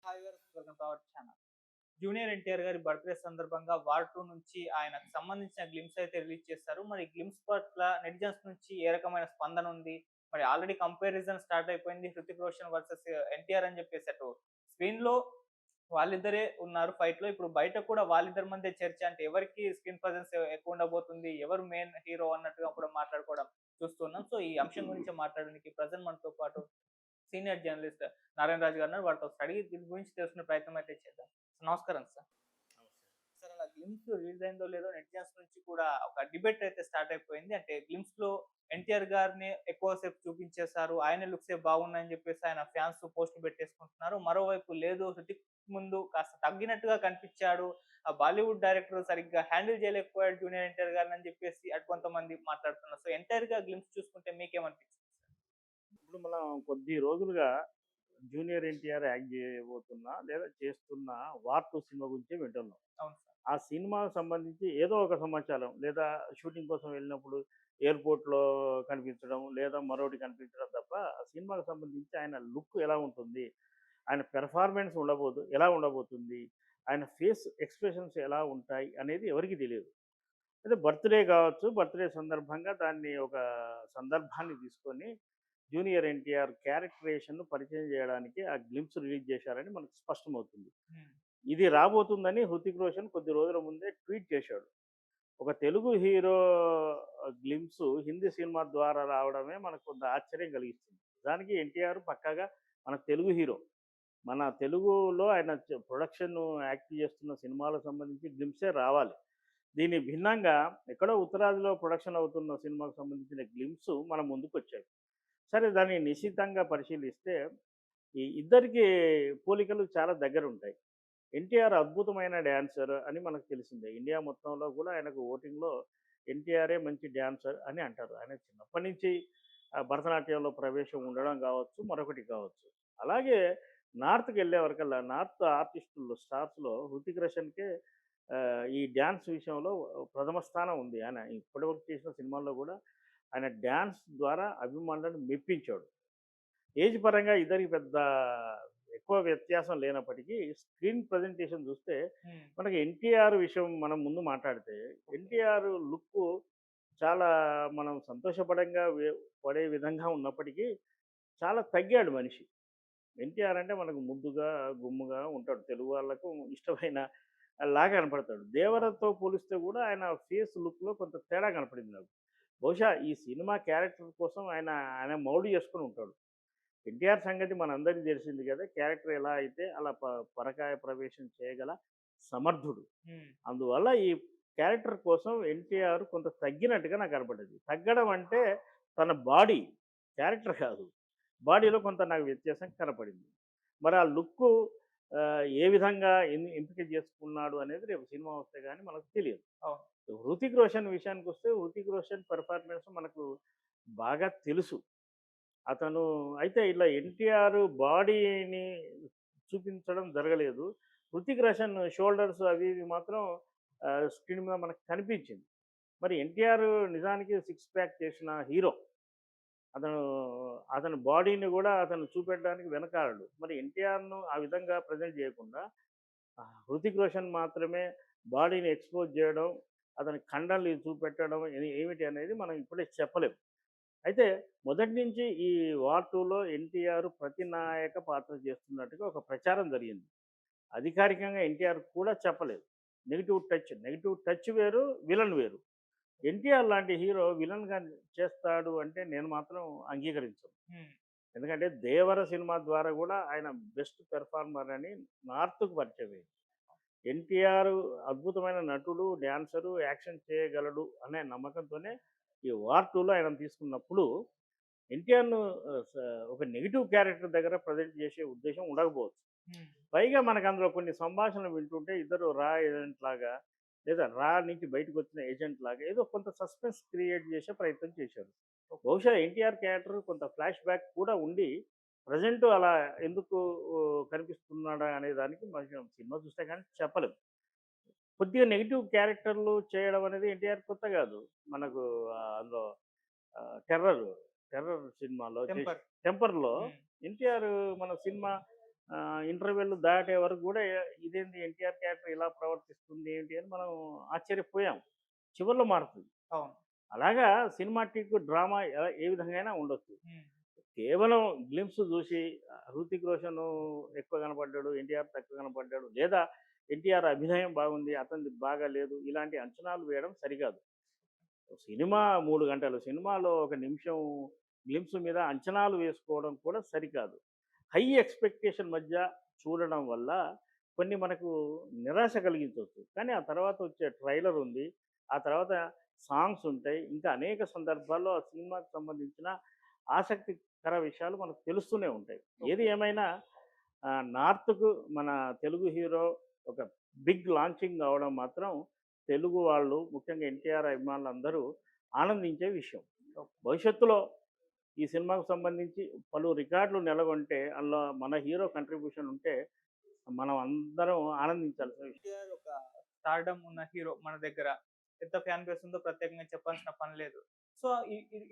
Hi viewers, welcome to our channel. Junior NTR గారి birthday సందర్భంగా 'war 2' నుంచి ఆయనకు సంబంధించిన గ్లింప్స్ అయితే రిలీజ్ చేశారు. మరి గ్లింప్స్ పట్ల నెటిజన్స్ నుంచి ఏ రకమైన స్పందన ఉంది? మరి ఆల్రెడీ కంపారిజన్ స్టార్ట్ అయిపోయింది. 'హృతిక్ రోషన్ వర్సెస్ ఎన్టీఆర్' అని చెప్పేసి అటు స్క్రీన్‌లో వాళ్ళిద్దరే ఉన్నారు ఫైట్‌లో. ఇప్పుడు బయట కూడా వాళ్ళిద్దరి మధ్య చర్చ, అంటే ఎవరికి స్క్రీన్ ప్రెజెన్స్ ఎక్కువ ఉండబోతుంది, ఎవరు మెయిన్ హీరో అన్నట్టుగా కూడా మాట్లాడుకోవడం చూస్తున్నాం. సో, ఈ అంశం గురించి మాట్లాడడానికి ప్రెజెంట్ మనతో పాటు సీనియర్ జర్నలిస్ట్ నారాయణ రాజు గారు ఉన్నారు. వారితో ఒకసారి అడిగి దీని గురించి తెలుసుకునే ప్రయత్నం అయితే చేద్దాం. నమస్కారం సార్. సార్, అలా గ్లిమ్స్ రిలీజ్ అయిందో లేదో నెటిజన్స్ నుంచి కూడా ఒక డిబేట్ అయితే స్టార్ట్ అయిపోయింది. అంటే గ్లిమ్స్ లో ఎన్టీఆర్ గారిని ఎక్కువ సేపు చూపించేశారు, ఆయన లుక్సే బాగున్నాయని చెప్పేసి ఆయన ఫ్యాన్స్ పోస్టులు పెట్టేసుకుంటున్నారు. మరోవైపు లేదు, హృతిక్ ముందు కాస్త తగ్గినట్టుగా కనిపించాడు, ఆ బాలీవుడ్ డైరెక్టర్ సరిగ్గా హ్యాండిల్ చేయలేకపోయాడు జూనియర్ ఎన్టీఆర్ గారిని అని చెప్పేసి అటు కొంతమంది మాట్లాడుతున్నారు. సో ఎంటైర్ గా గ్లిమ్స్ చూసుకుంటే మీకేమనిపించింది? ఇప్పుడు మనం కొద్ది రోజులుగా జూనియర్ ఎన్టీఆర్ యాక్ట్ చేయబోతున్నా లేదా చేస్తున్న 'వార్ 2' సినిమా గురించే వింటున్నాం. అవును సార్. ఆ సినిమాకు సంబంధించి ఏదో ఒక సమాచారం లేదా షూటింగ్ కోసం వెళ్ళినప్పుడు ఎయిర్‌పోర్ట్‌లో కనిపించడం లేదా మరొకటి కనిపించడం తప్ప ఆ సినిమాకు సంబంధించి ఆయన లుక్ ఎలా ఉంటుంది? ఆయన పెర్ఫార్మెన్స్ ఎలా ఉండబోతుంది? ఆయన ఫేస్ ఎక్స్‌ప్రెషన్స్ ఎలా ఉంటాయి? అనేది ఎవరికీ తెలీదు. అయితే బర్త్‌డే కావచ్చు, బర్త్‌డే సందర్భంగా దాన్ని ఒక సందర్భాన్ని తీసుకొని జూనియర్ ఎన్టీఆర్ క్యారెక్టరేషన్‌ను పరిచయం చేయడానికి ఆ గ్లింప్స్ రిలీజ్ చేశారని మనకు స్పష్టమవుతుంది. హ్మ్. ఇది రాబోతుందని 'హృతిక్ రోషన్' కొద్ది రోజుల ముందే ట్వీట్ చేశాడు. ఒక Telugu hero glimpse Hindi cinema ద్వారా రావడమే మనకు కొంత ఆశ్చర్యం కలిగిస్తుంది. నిజానికి ఎన్టీఆర్ పక్కాగా మన తెలుగు హీరో. మన తెలుగులో ఆయన ప్రొడక్షన్ యాక్ట్ చేస్తున్న సినిమాలకు సంబంధించి గ్లింప్సే రావాలి. దీని భిన్నంగా ఎక్కడో ఉత్తరాదిలో ప్రొడక్షన్ అవుతున్న సినిమాకు సంబంధించిన గ్లింప్స్ మన ముందుకొచ్చాయి. సరే, దాన్ని నిశితంగా పరిశీలిస్తే ఈ ఇద్దరికి పోలికలు చాలా దగ్గరుంటాయి. ఎన్టీఆర్ అద్భుతమైన డాన్సర్ అని మనకు తెలిసిందే. ఇండియా మొత్తంలో కూడా ఆయనకు ఓటింగ్‌లో ఎన్టీఆరే మంచి డాన్సర్ అని అంటారు. ఆయన చిన్నప్పటి నుంచి భరతనాట్యంలో ప్రవేశం ఉండడం కావచ్చు, మరొకటి కావచ్చు. అలాగే నార్త్‌కెళ్ళే వరకల్లా నార్త్ ఆర్టిస్టుల్లో, స్టార్స్‌లో 'హృతిక్ రోషన్‌కే' ఈ డాన్స్ విషయంలో ప్రథమ స్థానం ఉంది. ఆయన ఇప్పటివరకు చేసిన సినిమాల్లో కూడా ఆయన డాన్స్ ద్వారా అభిమానులను మెప్పించాడు. ఏజ్ పరంగా ఇద్దరికి పెద్ద ఎక్కువ వ్యత్యాసం లేనప్పటికీ స్క్రీన్ ప్రజెంటేషన్ చూస్తే హ్మ్. మనకి ఎన్టీఆర్ విషయం మనం ముందు మాట్లాడితే ఎన్టీఆర్ లుక్ చాలా మనం సంతోషపడంగా పడే విధంగా ఉన్నప్పటికీ చాలా తగ్గాడు మనిషి. ఎన్టీఆర్ అంటే మనకు ముద్దుగా, గుమ్ముగా ఉంటాడు. తెలుగు వాళ్ళకు ఇష్టమైన లాగా కనపడతాడు. దేవరతో పోలిస్తే కూడా ఆయన ఫేస్ లుక్‌లో కొంత తేడా కనపడింది నాకు. బహుశా ఈ సినిమా క్యారెక్టర్ కోసం ఆయన మౌల్డ్ చేసుకొని ఉంటాడు. ఎన్టీఆర్ సంగతి మనందరికీ తెలిసింది కదా! క్యారెక్టర్ ఎలా అయితే అలా పరకాయ ప్రవేశం చేయగల సమర్థుడు. హ్మ్. అందువల్ల ఈ క్యారెక్టర్ కోసం ఎన్టీఆర్ కొంత తగ్గినట్టుగా నాకు కనపడ్డది. తగ్గడం అంటే తన బాడీ, క్యారెక్టర్ కాదు. బాడీలో కొంత నాకు వ్యత్యాసం కనపడింది. మరి ఆ లుక్కు ఏ విధంగా ఎంపిక చేసుకున్నాడు అనేది రేపు సినిమా వస్తే గాని మనకు తెలియదు. అవును. 'హృతిక్ రోషన్' విషయానికొస్తే 'హృతిక్ రోషన్' పెర్ఫార్మెన్స్ మనకు బాగా తెలుసు. అతను అయితే ఇలా ఎన్టీఆర్ బాడీని చూపించడం జరగలేదు. 'హృతిక్ రోషన్' షోల్డర్స్ అవి ఇవి మాత్రం స్క్రీన్ మీద మనకు కనిపించింది. మరి ఎన్టీఆర్ నిజానికి సిక్స్ ప్యాక్ చేసిన హీరో. అతను అతని బాడీని గూడా అతను చూపెట్టడానికి వెనకాడడు. మరి ఎన్టీఆర్‌ను ఆ విధంగా ప్రెజెంట్ చేయకుండా 'హృతిక్ రోషన్' మాత్రమే బాడీని ఎక్స్‌పోజ్ చేయడం, అతని కండలు చూపెట్టడం ఏమిటి అనేది మనం ఇప్పుడే చెప్పలేం. అయితే మొదటి నుంచి ఈ 'వార్ 2'లో ఎన్టీఆర్ ప్రతినాయక పాత్ర చేస్తున్నట్టుగా ఒక ప్రచారం జరిగింది. అధికారికంగా ఎన్టీఆర్ కూడా చెప్పలేదు. నెగెటివ్ టచ్ వేరు, విలన్ వేరు. ఎన్టీఆర్ లాంటి హీరో విలన్‌గా చేస్తాడు అంటే నేను మాత్రం అంగీకరించను. హ్మ్. ఎందుకంటే 'దేవర' సినిమా ద్వారా కూడా ఆయన బెస్ట్ పెర్ఫార్మర్ అని నార్త్‌కు పరిచయమైంది. ఎన్టీఆర్ అద్భుతమైన నటుడు, డాన్సరు, యాక్షన్ చేయగలడు అనే నమ్మకంతోనే ఈ 'వార్ 2'లో ఆయనను తీసుకున్నప్పుడు ఎన్టీఆర్‌ను ఒక నెగెటివ్ క్యారెక్టర్ దగ్గర ప్రజెంట్ చేసే ఉద్దేశ్యం ఉండకపోవచ్చు. హ్మ్. పైగా మనకు అందులో కొన్ని సంభాషణలు వింటుంటే ఇద్దరు రా ఏజెంట్ లాగా లేదా రా నుంచి బయటకొచ్చిన ఏజెంట్ లాగా ఏదో కొంత సస్పెన్స్ క్రియేట్ చేసే ప్రయత్నం చేశారు. బహుశా ఎన్టీఆర్ క్యారెక్టర్ కొంత ఫ్లాష్ బ్యాక్ కూడా ఉండి ప్రెజెంట్ అలా ఎందుకు కనిపిస్తున్నాడా అనే దానికి మనం సినిమా చూస్తే కానీ చెప్పలేం. కొద్దిగా నెగెటివ్ క్యారెక్టర్లు చేయడం అనేది ఎన్టీఆర్ కొత్త కాదు. మనకు అందులో టెర్రర్, టెర్రర్ సినిమాలో చేసి 'టెంపర్'. 'టెంపర్‌లో' హ్మ్. ఎన్టీఆర్ మన సినిమా ఇంటర్వెల్ దాటే వరకు కూడా ఇదేంది ఎన్టీఆర్ క్యారెక్టర్ ఇలా ప్రవర్తిస్తుంది ఏంటి అని మనం ఆశ్చర్యపోయాం. చివరిలో మారుతుంది. అవును. అలాగా సినిమాటిక్ డ్రామా ఏ విధంగా అయినా ఉండొచ్చు. హ్మ్. కేవలం గ్లింప్స్ చూసి హృతిక్ రోషన్ ఎక్కువ కనపడ్డాడు, ఎన్టీఆర్ తక్కువ కనపడ్డాడు, లేదా ఎన్టీఆర్ అభినయం బాగుంది, అతనిది బాగా లేదు, ఇలాంటి అంచనాలు వేయడం సరికాదు. సినిమా 3 గంటలు. సినిమాలో ఒక నిమిషం గ్లింప్స్ మీద అంచనాలు వేసుకోవడం కూడా సరికాదు. హై ఎక్స్‌పెక్టేషన్ మధ్య చూడడం వల్ల కొన్ని మనకు నిరాశ కలిగించొచ్చు. కానీ ఆ తర్వాత వచ్చే ట్రైలర్ ఉంది. ఆ తర్వాత సాంగ్స్ ఉంటాయి. ఇంకా అనేక సందర్భాల్లో ఆ సినిమాకి సంబంధించిన ఆసక్తికర విషయాలు మనకు తెలుస్తూనే ఉంటాయి. ఏది ఓకే. ఏమైనా నార్త్‌కు మన తెలుగు హీరో ఒక బిగ్ లాంచింగ్ అవ్వడం మాత్రం తెలుగు వాళ్ళు ముఖ్యంగా ఎన్టీఆర్ అభిమానులందరూ ఆనందించే విషయం. ఓకే. భవిష్యత్తులో ఈ సినిమాకు సంబంధించి పలు రికార్డులు నెలకొంటే అందులో మన హీరో కంట్రిబ్యూషన్ ఉంటే మనం అందరం ఆనందించాల్సిన విషయం. ఎన్టీఆర్ ఒక స్టార్డమ్ ఉన్న హీరో మన దగ్గర. ఎంత ఫ్యాన్ బేస్ ఉందో ప్రత్యేకంగా చెప్పాల్సిన పని లేదు. సో,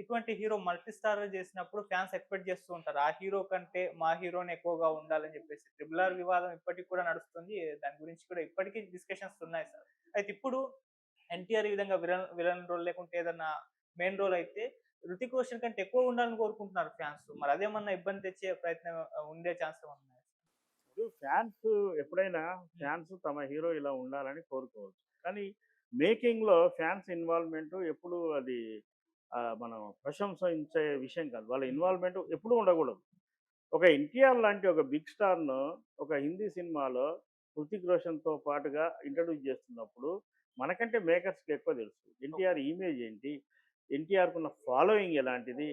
ఇటువంటి హీరో మల్టీ స్టారర్ చేసినప్పుడు ఫ్యాన్స్ ఎక్స్‌పెక్ట్ చేస్తూ ఉంటారు. ఆ హీరో కంటే మా హీరోనే ఎక్కువగా ఉండాలని చెప్పేసి. 'ట్రిపుల్ ఆర్' వివాదం ఇప్పటికి కూడా నడుస్తుంది. దాని గురించి కూడా ఇప్పటికీ డిస్కషన్స్ ఉన్నాయి సార్. అయితే ఇప్పుడు ఎన్టీఆర్ ఈ విధంగా విలన్ రోల్ లేకుంటే ఏదన్నా మెయిన్ రోల్ అయితే 'హృతిక్ రోషన్' కంటే ఎక్కువ ఉండాలని కోరుకుంటున్నారు ఫ్యాన్స్. మరి అదేమన్నా ఇబ్బంది తెచ్చే ప్రయత్నం ఉండే ఛాన్స్ ఏమన్నా ఉన్నాయా? ఇప్పుడు ఎప్పుడైనా ఫ్యాన్స్ తమ హీరో ఇలా ఉండాలని కోరుకోవచ్చు. కానీ మేకింగ్‌లో ఫ్యాన్స్ ఇన్వాల్వ్‌మెంట్ ఎప్పుడు అది మనం ప్రశంసించే విషయం కాదు. వాళ్ళ ఇన్వాల్వ్‌మెంట్ ఎప్పుడూ ఉండకూడదు. ఒక ఎన్టీఆర్ లాంటి ఒక బిగ్ స్టార్‌ను ఒక హిందీ సినిమాలో 'హృతిక్ రోషన్‌తో' పాటుగా ఇంట్రొడ్యూస్ చేస్తున్నప్పుడు మనకంటే మేకర్స్‌కి ఎక్కువ తెలుసు. ఎన్టీఆర్ ఇమేజ్ ఏంటి? ఎన్టీఆర్‌కున్న ఫాలోయింగ్ ఎలాంటిది?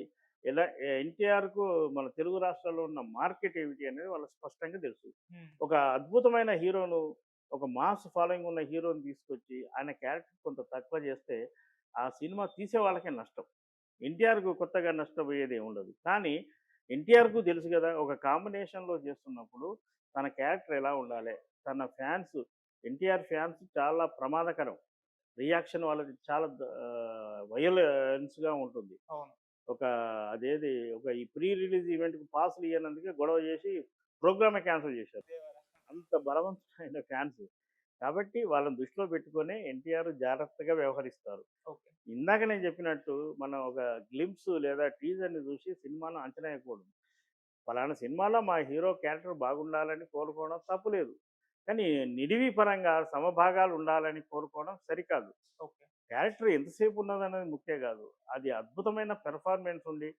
ఎన్టీఆర్‌కు మన తెలుగు రాష్ట్రాల్లో ఉన్న మార్కెట్ ఏమిటి అనేది వాళ్ళకి స్పష్టంగా తెలుసు. హ్మ్. ఒక అద్భుతమైన హీరోను, ఒక మాస్ ఫాలోయింగ్ ఉన్న హీరోని తీసుకొచ్చి ఆయన క్యారెక్టర్ కొంత తక్కువ చేస్తే ఆ సినిమా తీసే వాళ్ళకే నష్టం. ఎన్టీఆర్‌కు కొత్తగా నష్టపోయేది ఏముండదు. కానీ ఎన్టీఆర్‌కు తెలుసు గదా! ఒక కాంబినేషన్‌లో చేస్తున్నప్పుడు తన క్యారెక్టర్ ఎలా ఉండాలే, తన ఫ్యాన్స్ ఎన్టీఆర్ ఫ్యాన్స్ చాలా ప్రమాదకరం. రియాక్షన్ వాళ్ళది చాలా వయలెన్స్‌గా ఉంటుంది. అవును. ఒక అదేది ఒక ఈ ప్రీ రిలీజ్ ఈవెంట్‌కి పాసులు ఇయ్యనందుకే గొడవ చేసి ప్రోగ్రామే క్యాన్సెల్ చేశారు. అంత బలవంతులైన ఫ్యాన్స్. కాబట్టి వాళ్ళని దృష్టిలో పెట్టుకొనే ఎన్టీఆర్ జాగ్రత్తగా వ్యవహరిస్తారు. ఓకే. ఇందాక నేను చెప్పినట్టు మనం ఒక గ్లింప్స్ లేదా టీజర్‌ని చూసి సినిమాను అంచనా వేయకూడదు. పలానా సినిమాలో మా హీరో క్యారెక్టర్ బాగుండాలని కోరుకోవడం తప్పులేదు. కానీ నిడివి పరంగా సమభాగాలు ఉండాలని కోరుకోవడం సరికాదు. ఓకే. క్యారెక్టర్ ఎంతసేపు ఉన్నదనేది ముఖ్యం కాదు. అది అద్భుతమైన పెర్ఫార్మెన్స్ ఉండి,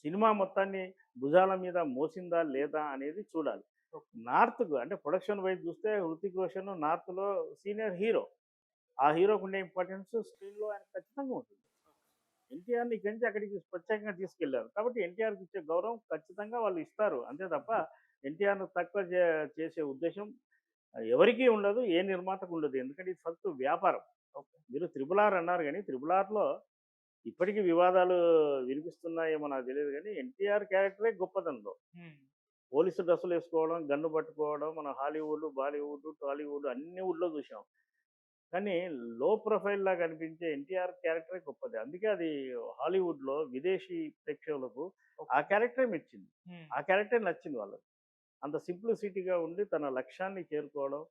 సినిమా మొత్తాన్ని భుజాల మీద మోసిందా లేదా అనేది చూడాలి. ఓకే. నార్త్‌కు అంటే ప్రొడక్షన్ వైస్ చూస్తే 'హృతిక్ రోషన్' నార్త్‌లో సీనియర్ హీరో. ఆ హీరోకి ఉండే ఇంపార్టెన్స్ స్క్రీన్‌లో ఆయనకు ఖచ్చితంగా ఉంటుంది. ఎన్టీఆర్‌ని ఇక్కడి నుంచి అక్కడికి ప్రత్యేకంగా తీసుకెళ్లారు. కాబట్టి ఎన్టీఆర్‌కి ఇచ్చే గౌరవం ఖచ్చితంగా వాళ్ళు ఇస్తారు. అంతే తప్ప ఎన్టీఆర్‌ని తక్కువ చేసే ఉద్దేశ్యం ఎవరికీ ఉండదు. ఏ నిర్మాతకు ఉండదు. ఎందుకంటే ఇది ఫస్ట్ వ్యాపారం. ఓకే. మీరు 'త్రిబుల్ ఆర్' అన్నారు గానీ 'త్రిబుల్ ఆర్‌లో' ఇప్పటికి వివాదాలు వినిపిస్తున్నాయేమో నాకు తెలీదు గానీ ఎన్టీఆర్ క్యారెక్టరే గొప్పదనలో. హ్మ్. పోలీసు డ్రెస్సులేసుకోవడం, గన్ను పట్టుకోవడం మన హాలీవుడ్, బాలీవుడ్, టాలీవుడ్ అన్ని వుడ్‌లో చూసాం. కానీ లో ప్రొఫైల్‌లా కనిపించే ఎన్టీఆర్ క్యారెక్టరే గొప్పది. అందుకే అది హాలీవుడ్‌లో విదేశీ ప్రేక్షకులకు ఆ ఓకే. క్యారెక్టరే మెచ్చింది. హ్మ్. ఆ క్యారెక్టరే నచ్చింది వాళ్ళకి. అంత సింప్లిసిటీగా ఉండి తన లక్ష్యాన్ని చేరుకోవడం,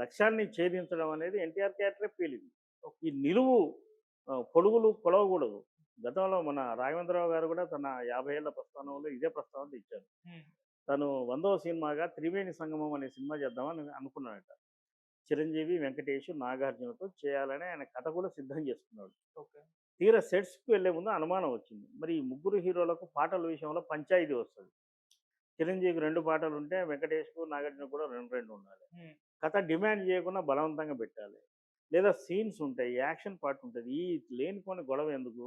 లక్ష్యాన్ని ఛేదించడం అనేది ఎన్టీఆర్ క్యారెక్టరే పేలింది. ఓకే. ఈ నిలువు పొడుగులు కొలవకూడదు. గతంలో మన రాఘవేంద్రరావు గారు కూడా తన 50 ఏళ్ల ప్రస్థానంలో ఇదే ప్రస్తావన తెచ్చారు. హ్మ్. తను 100వ సినిమాగా 'త్రివేణి సంగమం' అనే సినిమా చేద్దామని అనుకున్నాడట. చిరంజీవి, వెంకటేష్, నాగార్జునతో చేయాలని ఆయన కథ కూడా సిద్ధం చేసుకున్నాడు. ఓకే. తీరా సెట్స్‌కి వెళ్ళే ముందు అనుమానం వచ్చింది. మరి ఈ ముగ్గురు హీరోలకు పాటల విషయంలో పంచాయితీ వస్తది. చిరంజీవికి 2 పాటలుంటే వెంకటేష్‌కు, నాగార్జునకు కూడా 2, 2 ఉండాలి. హ్మ్. కథ డిమాండ్ చేయకుండా బలవంతంగా పెట్టాలి. లేదా సీన్స్ ఉంటాయి. యాక్షన్ పార్ట్ ఉంటది. ఈ లేనిపోని గొడవ ఎందుకు?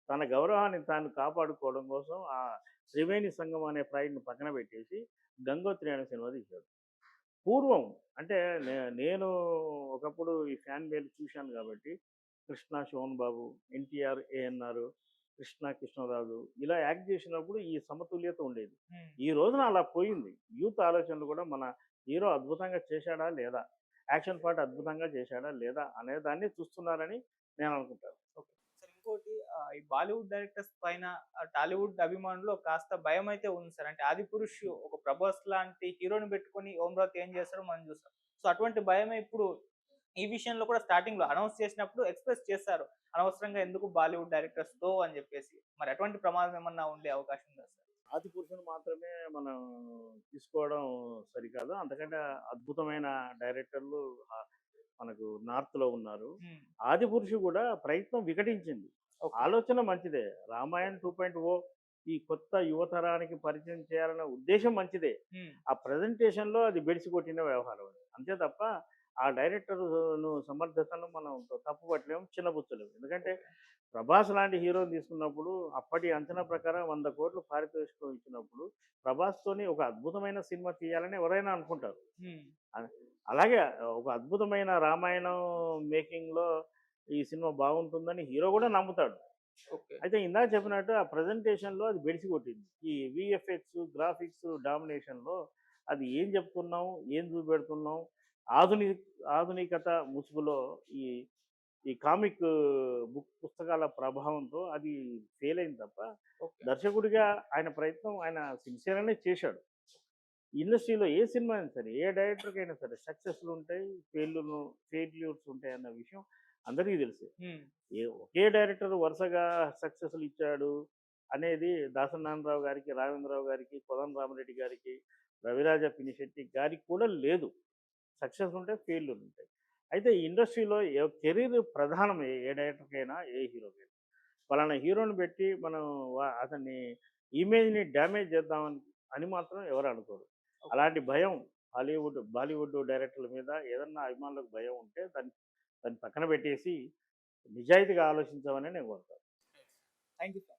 తన గౌరవాన్ని తాను కాపాడుకోవడం కోసం ఆ 'త్రివేణి సంగమం' అనే ప్రాజెక్ట్‌ని పక్కన పెట్టేసి 'గంగోత్రి' అనే సినిమా తీశాడు. పూర్వం అంటే నేను ఒకప్పుడు ఈ ఫ్యాన్ బేల్ చూశాను కాబట్టి 'కృష్ణ', 'శోభన్ బాబు', 'ఎన్టీఆర్', 'ఏఎన్నార్', 'కృష్ణ', 'కృష్ణరాజు' ఇలా యాక్ట్ చేసినప్పుడు ఈ సమతుల్యత ఉండేది. హ్మ్. ఈ రోజున అలా పోయింది. యూత్ ఆలోచనలు కూడా మన హీరో అద్భుతంగా చేశాడా లేదా? యాక్షన్ పార్ట్ అద్భుతంగా చేశాడా లేదా? అనే దాన్ని చూస్తున్నారని నేను అనుకుంటాను. ఓకే. సార్ ఇంకో ఇంకోటి ఈ బాలీవుడ్ డైరెక్టర్స్ పైన టాలీవుడ్ అభిమానుల్లో కాస్త భయం అయితే ఉంది సార్. అంటే 'ఆదిపురుష్' ఒక 'ప్రభాస్' లాంటి హీరోని పెట్టుకొని 'ఓం రాత్' ఏం చేస్తారో మనం చూసాం. సో అటువంటి భయమే ఇప్పుడు ఈ విషయంలో కూడా స్టార్టింగ్‌లో అనౌన్స్ చేసినప్పుడు ఎక్స్‌ప్రెస్ చేశారు. అనవసరంగా ఎందుకు బాలీవుడ్ డైరెక్టర్స్‌తో అని చెప్పేసి. మరి అటువంటి ప్రమాదం ఏమన్నా ఉండే అవకాశం ఉందా సార్? ఆది పురుషుని మాత్రమే మనం తీసుకోవడం సరికాదు. అంతకంటే అద్భుతమైన డైరెక్టర్లు మనకు నార్త్‌లో ఉన్నారు. హ్మ్. ఆది పురుషు కూడా ప్రయత్నం వికటించింది. ఓకే. ఆలోచన మంచిదే. రామాయణ్ 2.0 ఈ కొత్త యువతరానికి పరిచయం చేయాలన్న ఉద్దేశ్యం మంచిదే. హ్మ్. ఆ ప్రెజెంటేషన్‌లో అది బెడిసి కొట్టిన వ్యవహారం అది. అంతే తప్ప ఆ డైరెక్టర్‌ను సమర్థతను మనం తప్పు పట్టలేము, చిన్నబుచ్చలేము. ఎందుకంటే 'ప్రభాస్' లాంటి హీరోని తీసుకున్నప్పుడు అప్పటి అంచనా ప్రకారం 100,00,00,000 పారితోషికం ఇచ్చినప్పుడు 'ప్రభాస్‌తోని ఒక అద్భుతమైన సినిమా తీయాలని ఎవరైనా అనుకుంటారు. హ్మ్. అ అలాగే ఒక అద్భుతమైన రామాయణం మేకింగ్‌లో ఈ సినిమా బాగుంటుందని హీరో కూడా నమ్ముతాడు. ఓకే. అయితే ఇందాక చెప్పినట్టు ఆ ప్రెజెంటేషన్‌లో అది బెడిసి కొట్టింది. ఈ వీఎఫ్ఎక్స్, గ్రాఫిక్స్ డామినేషన్‌లో అది ఏం చెప్తున్నాం, ఏం చూపెడుతున్నాం, ఆధుని ఆధునికత ముసుగులో ఈ ఈ కామిక్ బుక్ పుస్తకాల ప్రభావంతో అది ఫెయిల్ అయింది తప్ప, ఓకే. దర్శకుడిగా ఆయన ప్రయత్నం ఆయన సిన్సియర్‌గానే చేశాడు. ఇండస్ట్రీలో ఏ సినిమా అయినా సరే, ఏ డైరెక్టర్‌కైనా సరే సక్సెస్‌లు ఉంటాయి, ఫెయిల్యూర్స్ ఉంటాయి అన్న విషయం అందరికీ తెలుసు. హ్మ్. ఒకే డైరెక్టర్ వరుసగా సక్సెస్‌లు ఇచ్చాడు అనేది దాసరి నారాయణరావు గారికి, రాఘవేంద్రరావు గారికి, కోదండ రామిరెడ్డి గారికి, రవిరాజ పినిశెట్టి గారికి కూడా లేదు. సక్సెస్ ఉంటాయి, ఫెయిల్యూర్ ఉంటాయి. అయితే ఈ ఇండస్ట్రీలో కెరీర్ ప్రధానం ఏ డైరెక్టర్‌కైనా, ఏ హీరోకైనా. పలానా హీరోని పెట్టి మనం అతన్ని ఇమేజ్‌ని డ్యామేజ్ చేద్దామని అని మాత్రం ఎవరు అనుకోరు. అలాంటి భయం బాలీవుడ్ డైరెక్టర్ల మీద ఏదన్నా అభిమానులకు భయం ఉంటే దాన్ని దాన్ని పక్కన పెట్టేసి నిజాయితీగా ఆలోచించమని నేను కోరుతాను. Thank you sir.